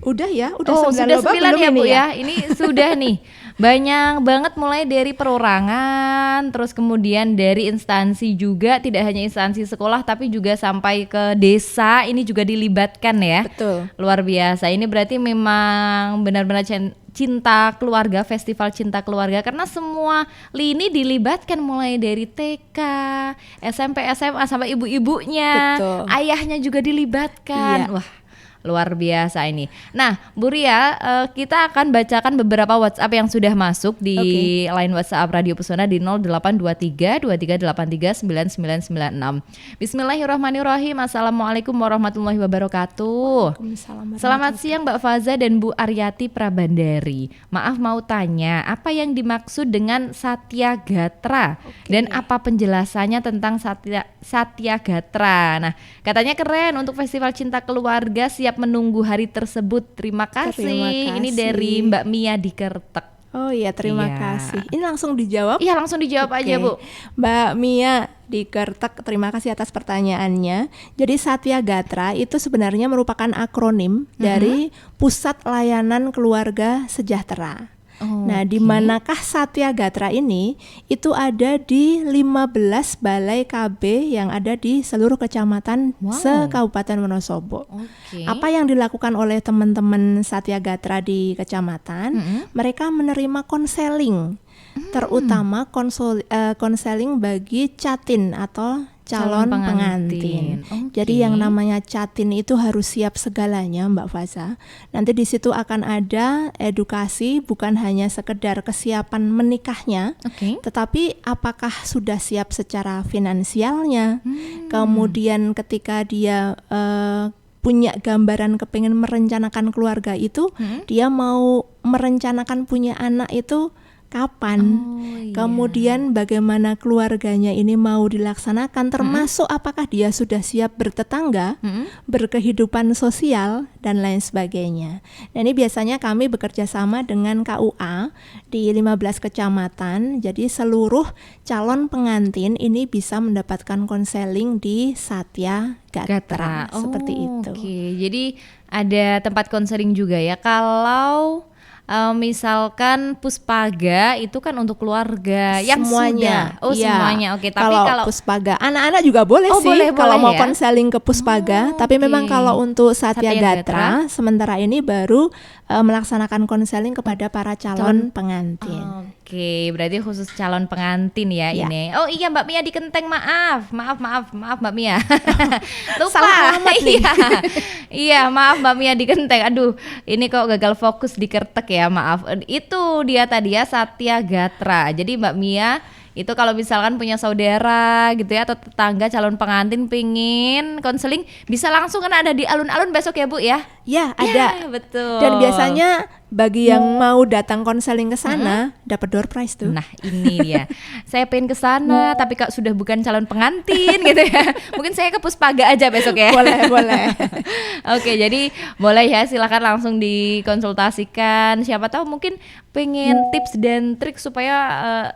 Udah ya, udah Oh, 9 sudah lomba 9 belum ya ini Bu ya. Ini sudah nih. Banyak banget mulai dari perorangan, terus kemudian dari instansi juga, tidak hanya instansi sekolah tapi juga sampai ke desa ini juga dilibatkan ya. Betul. Luar biasa. Ini berarti memang benar-benar cinta keluarga, festival cinta keluarga karena semua lini dilibatkan mulai dari TK, SMP, SMA sampai ibu-ibunya, Betul. ayahnya juga dilibatkan. Iya. Wah, luar biasa ini. Nah, Bu Ria, kita akan bacakan beberapa WhatsApp yang sudah masuk di line WhatsApp Radio Pesona di 0823 2383 9996. Bismillahirrahmanirrahim. Assalamualaikum warahmatullahi wabarakatuh. Waalaikumsalam. Selamat siang Mbak Faza dan Bu Aryati Prabandari. Maaf mau tanya, apa yang dimaksud dengan Satya Gatra dan apa penjelasannya tentang Satya Gatra? Nah, katanya keren untuk Festival Cinta Keluarga, siap menunggu hari tersebut. Terima kasih. Terima Ini kasih. dari Mbak Mia di Kertek. Oh iya, terima Iya. kasih. Ini langsung dijawab. Iya, langsung dijawab aja Bu. Mbak Mia di Kertek, terima kasih atas pertanyaannya. Jadi Satya Gatra itu sebenarnya merupakan akronim dari Pusat Layanan Keluarga Sejahtera. Nah, di manakah Satya Gatra ini? Itu ada di 15 balai KB yang ada di seluruh kecamatan se-Kabupaten Wonosobo. Oke. Apa yang dilakukan oleh teman-teman Satya Gatra di kecamatan? Mereka menerima konseling, terutama konseling bagi catin atau calon pengantin. Oke. Jadi yang namanya catin itu harus siap segalanya, Mbak Faza. Nanti di situ akan ada edukasi, bukan hanya sekedar kesiapan menikahnya, Oke. tetapi apakah sudah siap secara finansialnya. Kemudian ketika dia punya gambaran kepengen merencanakan keluarga itu, dia mau merencanakan punya anak itu kapan, kemudian bagaimana keluarganya ini mau dilaksanakan, termasuk apakah dia sudah siap bertetangga, berkehidupan sosial, dan lain sebagainya. Nah ini biasanya kami bekerja sama dengan KUA di 15 kecamatan, jadi seluruh calon pengantin ini bisa mendapatkan konseling di Satya Gatra. Seperti itu. Oke, jadi ada tempat konseling juga ya. Kalau misalkan Puspaga itu kan untuk keluarga yang Semuanya. sudah. Oh, Iya. semuanya. Oke, tapi kalau Puspaga, anak-anak juga boleh Oh, sih boleh, kalau boleh mau ya? konseling ke Puspaga. Tapi memang oke. kalau untuk Satya Satya Gatra, sementara ini baru melaksanakan konseling kepada para calon pengantin. Oke, berarti khusus calon pengantin ya Ya. ini. Oh iya Mbak Mia di Kenteng, maaf Mbak Mia. Lupa. Salah alamat nih. Iya. Iya, maaf Mbak Mia di Kenteng. Aduh, ini kok gagal fokus di Kertek ya, maaf. Itu dia tadi ya Satya Gatra. Jadi Mbak Mia itu kalau misalkan punya saudara gitu ya atau tetangga calon pengantin pingin konseling bisa langsung kan ada di alun-alun besok ya Bu ya? Ya, ada. Ya, betul. Dan biasanya bagi yang mau datang konseling ke sana dapat door prize tuh. Nah ini dia, saya pengen ke sana tapi kak sudah bukan calon pengantin gitu ya. Mungkin saya ke Puspaga aja besok ya. Boleh. Oke, jadi boleh ya, silakan langsung dikonsultasikan. Siapa tahu mungkin pengen tips dan trik supaya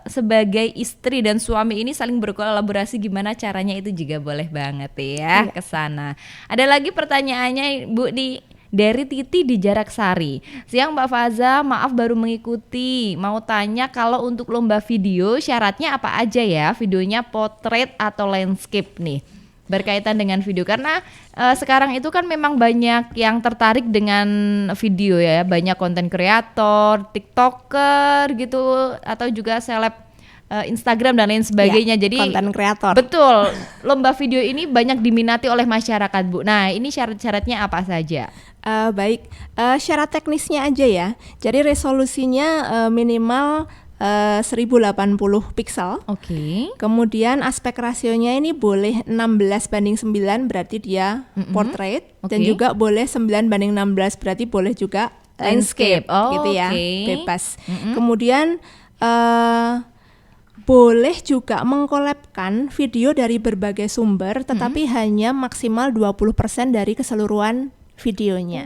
sebagai istri dan suami ini saling berkolaborasi, gimana caranya itu juga boleh banget ya ke sana. Ada lagi pertanyaannya Bu dari Titi di Jarak Sari. Siang Mbak Faza, maaf baru mengikuti. Mau tanya kalau untuk lomba video syaratnya apa aja ya? Videonya potret atau landscape nih? Berkaitan dengan video karena sekarang itu kan memang banyak yang tertarik dengan video ya. Banyak konten kreator, TikToker gitu atau juga seleb Instagram dan lain sebagainya. Jadi konten kreator. betul, lomba video ini banyak diminati oleh masyarakat Bu. Nah ini syarat-syaratnya apa saja? Baik, syarat teknisnya aja ya. Jadi resolusinya minimal 1080 pixel. Oke. Kemudian aspek rasionya ini boleh 16:9 berarti dia portrait. Dan Oke. juga boleh 9:16 berarti boleh juga landscape. Oh, gitu ya, oke. bebas. Kemudian boleh juga mengkolabkan video dari berbagai sumber tetapi hanya maksimal 20% dari keseluruhan videonya.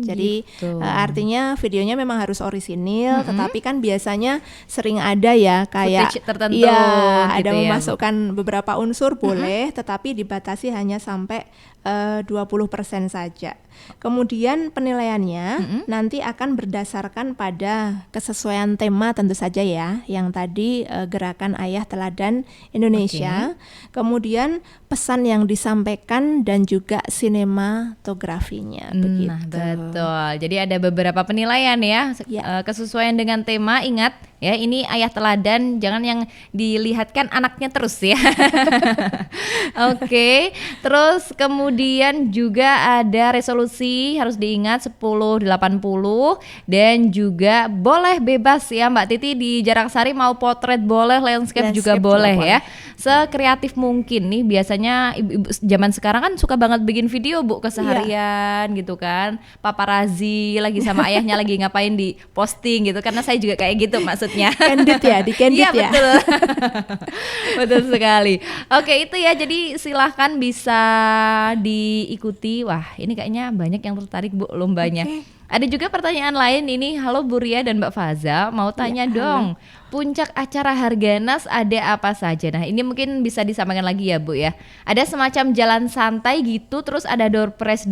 Jadi gitu. artinya videonya memang harus orisinil, tetapi kan biasanya sering ada ya kayak Footage tertentu iya, gitu ada ya, Bu. memasukkan beberapa unsur boleh, tetapi dibatasi hanya sampai 20% saja. Kemudian penilaiannya nanti akan berdasarkan pada kesesuaian tema tentu saja ya, yang tadi gerakan Ayah Teladan Indonesia. Kemudian pesan yang disampaikan dan juga sinematografinya begitu. Nah betul, jadi ada beberapa penilaian ya, Ya. kesesuaian dengan tema. Ingat ya, ini Ayah Teladan, jangan yang dilihatkan anaknya terus ya. Oke, terus kemudian juga ada resolusi harus diingat 1080 dan juga boleh bebas ya Mbak Titi di Jarak Sari, mau potret boleh, landscape juga Landscape boleh juga ya. Sekreatif mungkin nih, biasanya ibu-ibu zaman sekarang kan suka banget bikin video Bu keseharian gitu kan. Paparazi lagi sama ayahnya lagi ngapain di posting gitu, karena saya juga kayak gitu maksudnya. Candid ya, di candid Iya ya. betul. Betul sekali. Oke itu ya, jadi silahkan bisa diikuti. Wah ini kayaknya banyak yang tertarik Bu lombanya. Ada juga pertanyaan lain ini. Halo Bu Ria dan Mbak Faza, mau tanya dong, puncak acara Harganas ada apa saja? Nah ini mungkin bisa disampaikan lagi ya Bu ya. Ada semacam jalan santai gitu, terus ada door prize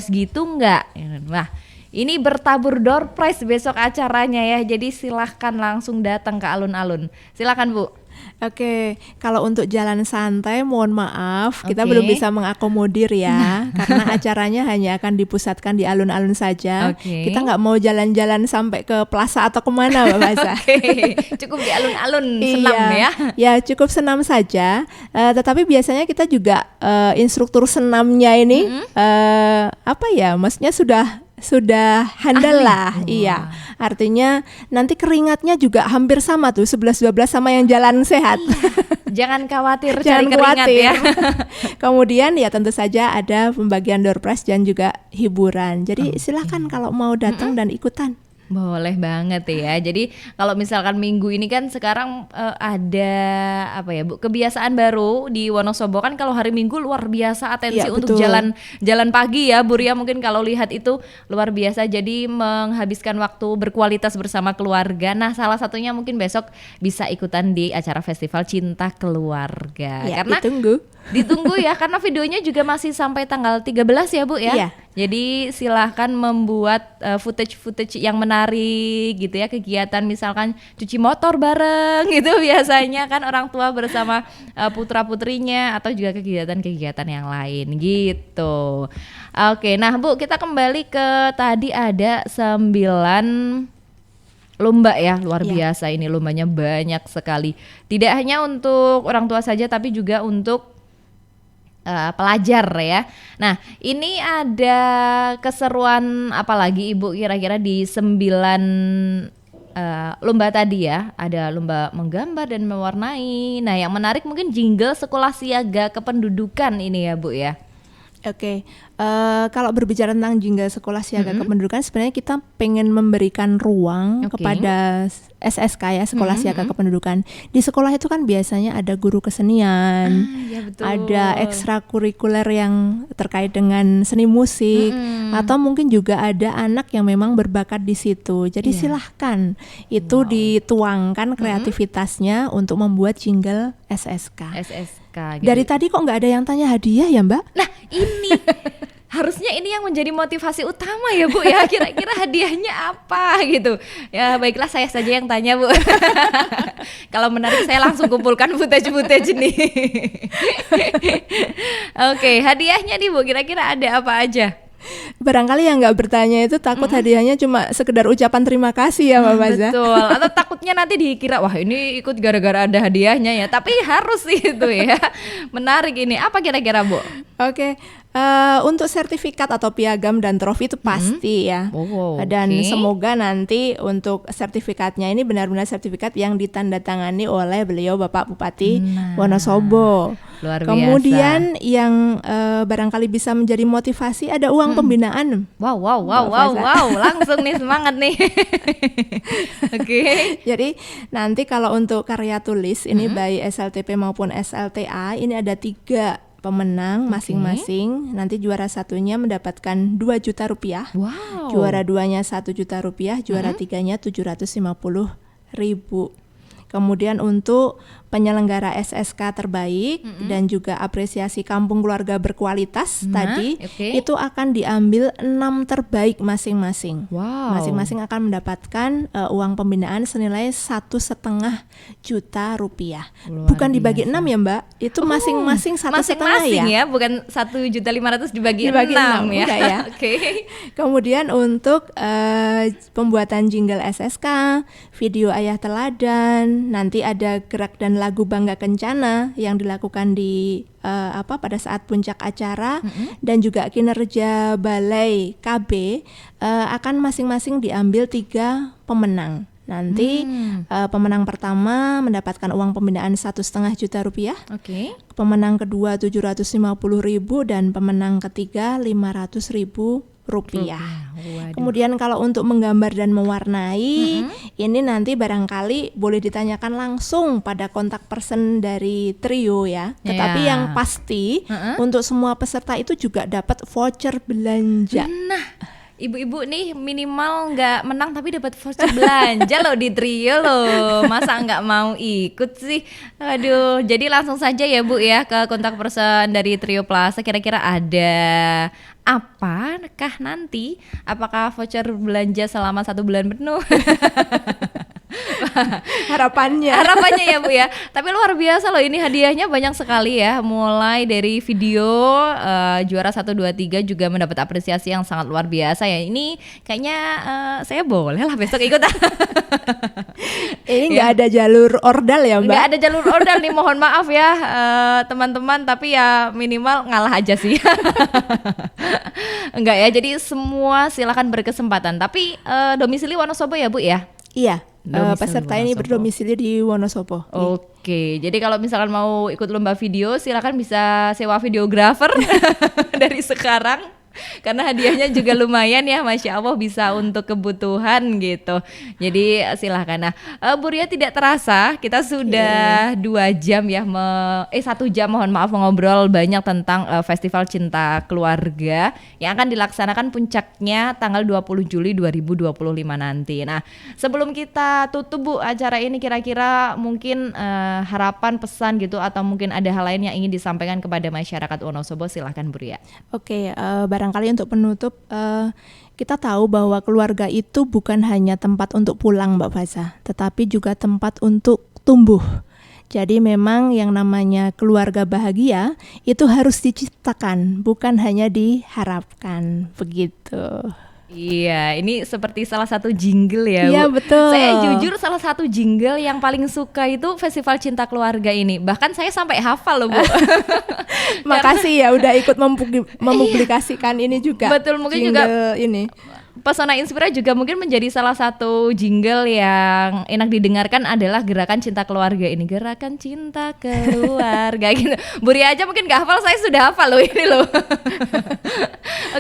gitu nggak? Wah ini bertabur door prize besok acaranya ya. Jadi silahkan langsung datang ke alun-alun. Silahkan Bu. Oke, kalau untuk jalan santai mohon maaf kita Oke. belum bisa mengakomodir ya, karena acaranya hanya akan dipusatkan di alun-alun saja. Oke. Kita nggak mau jalan-jalan sampai ke plaza atau kemana Mbak Faza. Oke, cukup di alun-alun senam ya. Ya cukup senam saja. Tetapi biasanya kita juga instruktur senamnya ini apa ya, maksudnya sudah handal Ahli. lah. Iya. Artinya nanti keringatnya juga hampir sama tuh 11-12 sama yang jalan sehat. Jangan khawatir Jangan cari keringat khawatir. ya. Kemudian ya tentu saja ada pembagian door prize dan juga hiburan. Jadi silakan kalau mau datang dan ikutan. Boleh banget ya. Jadi kalau misalkan minggu ini kan sekarang ada apa ya Bu, kebiasaan baru di Wonosobo kan, kalau hari Minggu luar biasa atensi Iya, untuk betul. jalan pagi ya Bu Ria, mungkin kalau lihat itu luar biasa, jadi menghabiskan waktu berkualitas bersama keluarga. Nah salah satunya mungkin besok bisa ikutan di acara Festival Cinta Keluarga Ya, karena ditunggu. ditunggu ya, karena videonya juga masih sampai tanggal 13 ya Bu ya. Iya. Jadi silahkan membuat footage yang menarik gitu ya, kegiatan misalkan cuci motor bareng gitu biasanya kan orang tua bersama putra-putrinya, atau juga kegiatan-kegiatan yang lain gitu. Oke, nah Bu, kita kembali ke tadi ada 9 lomba ya, luar biasa ini lombanya banyak sekali. Tidak hanya untuk orang tua saja tapi juga untuk pelajar ya. Nah, ini ada keseruan apa lagi Ibu kira-kira di 9 lomba tadi ya? Ada lomba menggambar dan mewarnai. Nah, yang menarik mungkin jingle sekolah siaga kependudukan ini ya Bu ya. Oke, kalau berbicara tentang jingle sekolah siaga kependudukan, sebenarnya kita pengen memberikan ruang kepada SSK ya, sekolah siaga kependudukan. Di sekolah itu kan biasanya ada guru kesenian, Ya betul. ada ekstrakurikuler yang terkait dengan seni musik, atau mungkin juga ada anak yang memang berbakat di situ. Jadi silahkan itu dituangkan kreativitasnya untuk membuat jingle SSK. SSK gitu. Dari tadi kok nggak ada yang tanya hadiah ya Mbak? Nah ini harusnya ini yang menjadi motivasi utama ya Bu ya, kira-kira hadiahnya apa gitu. Ya baiklah, saya saja yang tanya Bu. Kalau menarik saya langsung kumpulkan footage nih. Oke, hadiahnya nih Bu, kira-kira ada apa aja? Barangkali yang nggak bertanya itu takut hadiahnya cuma sekedar ucapan terima kasih ya Mbak Maza. Betul, atau takutnya nanti dikira wah ini ikut gara-gara ada hadiahnya ya, tapi harus itu ya. Menarik ini, apa kira-kira Bu? Oke, untuk sertifikat atau piagam dan trofi itu pasti ya. Dan semoga nanti untuk sertifikatnya ini benar-benar sertifikat yang ditandatangani oleh beliau Bapak Bupati Wonosobo. Luar biasa. Kemudian yang barangkali bisa menjadi motivasi ada uang pembinaan. Wow, langsung nih semangat nih. Oke. Jadi nanti kalau untuk karya tulis ini baik SLTP maupun SLTA ini ada 3 pemenang masing-masing. Nanti juara satunya mendapatkan 2 juta rupiah. Wow. Juara 2-nya 1 juta rupiah, juara 3-nya 750.000. Kemudian untuk penyelenggara SSK terbaik dan juga apresiasi kampung keluarga berkualitas tadi itu akan diambil 6 terbaik masing-masing. Wow. Masing-masing akan mendapatkan uang pembinaan senilai 1,5 juta rupiah. Bukan dibagi 6 ya Mbak, itu masing-masing 1,5 ya. Bukan 1.500.000 dibagi 6 ya. Ya. Oke. Kemudian untuk pembuatan jingle SSK, video ayah teladan, nanti ada gerak dan lagu Bangga Kencana yang dilakukan di pada saat puncak acara, dan juga kinerja balai KB akan masing-masing diambil 3 pemenang. Nanti pemenang pertama mendapatkan uang pembinaan 1,5 juta rupiah. Pemenang kedua 750.000 dan pemenang ketiga 500.000 rupiah. Kemudian kalau untuk menggambar dan mewarnai ini nanti barangkali boleh ditanyakan langsung pada kontak person dari trio ya. Tetapi yang pasti untuk semua peserta itu juga dapat voucher belanja. Nah, ibu-ibu nih minimal nggak menang tapi dapat voucher belanja loh di trio loh. Masa nggak mau ikut sih? Aduh, jadi langsung saja ya Bu ya ke kontak person dari Trio Plaza. Kira-kira ada apakah nanti? Apakah voucher belanja selama 1 bulan penuh? Harapannya ya Bu ya. Tapi luar biasa loh, ini hadiahnya banyak sekali ya. Mulai dari video juara 1, 2, 3 juga mendapat apresiasi yang sangat luar biasa ya. Ini kayaknya saya boleh lah besok ikut. Ini nggak ada jalur ordal ya Mbak? Nggak ada jalur ordal nih, mohon maaf ya teman-teman. Tapi ya minimal ngalah aja sih. Enggak ya, jadi semua silakan berkesempatan. Tapi domisili Wonosobo ya Bu ya? Iya. Peserta ini berdomisili di Wonosobo. Oke, jadi kalau misalkan mau ikut lomba video, silakan bisa sewa videografer dari sekarang. Karena hadiahnya juga lumayan ya, Masya Allah, bisa untuk kebutuhan gitu. Jadi silahkan. Nah, Bu Ria, tidak terasa kita sudah 2 jam ya, 1 jam mohon maaf, mengobrol banyak tentang Festival Cinta Keluarga yang akan dilaksanakan puncaknya tanggal 20 Juli 2025 nanti. Nah, sebelum kita tutup Bu acara ini, kira-kira mungkin harapan, pesan gitu, atau mungkin ada hal lain yang ingin disampaikan kepada masyarakat Wonosobo, silahkan Bu Ria. Oke, barangkali untuk penutup, kita tahu bahwa keluarga itu bukan hanya tempat untuk pulang Mbak Faza, tetapi juga tempat untuk tumbuh. Jadi memang yang namanya keluarga bahagia itu harus diciptakan, bukan hanya diharapkan, begitu. Iya, ini seperti salah satu jingle ya, Iya, Bu. betul. Saya jujur salah satu jingle yang paling suka itu Festival Cinta Keluarga ini. Bahkan saya sampai hafal loh, Bu. Makasih ya udah ikut mempublikasikan ini juga. Betul, mungkin jingle juga ini. Pesona Inspira juga mungkin menjadi salah satu jingle yang enak didengarkan adalah Gerakan Cinta Keluarga ini. Gerakan Cinta Keluarga gitu. Bu Ria aja mungkin gak hafal, saya sudah hafal loh ini loh.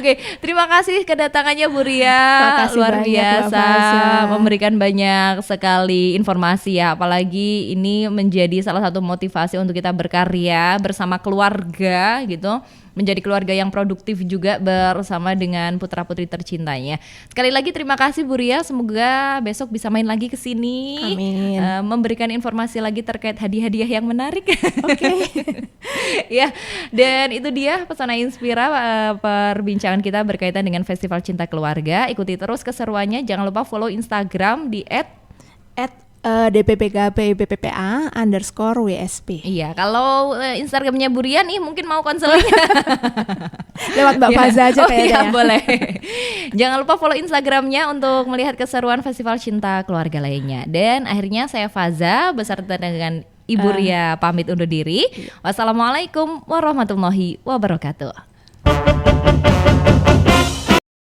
Oke, terima kasih kedatangannya Bu Ria. Makasih Luar banyak, biasa, Mbak Fasya. memberikan banyak sekali informasi ya. Apalagi ini menjadi salah satu motivasi untuk kita berkarya bersama keluarga gitu. Menjadi keluarga yang produktif juga bersama dengan putra-putri tercintanya. Sekali lagi terima kasih Bu Ria, semoga besok bisa main lagi ke sini. Amin. Memberikan informasi lagi terkait hadiah-hadiah yang menarik. Oke. Ya, dan itu dia Pesona Inspira, perbincangan kita berkaitan dengan Festival Cinta Keluarga. Ikuti terus keseruannya, jangan lupa follow Instagram di @dppkb_bppa_WSP. Iya, kalau Instagramnya Bu Ria nih mungkin mau konseling. Lewat Mbak Faza aja kayaknya iya, ya. boleh. Jangan lupa follow Instagramnya untuk melihat keseruan Festival Cinta Keluarga lainnya. Dan akhirnya saya Faza beserta dengan Ibu Ria pamit undur diri. Wassalamualaikum warahmatullahi wabarakatuh.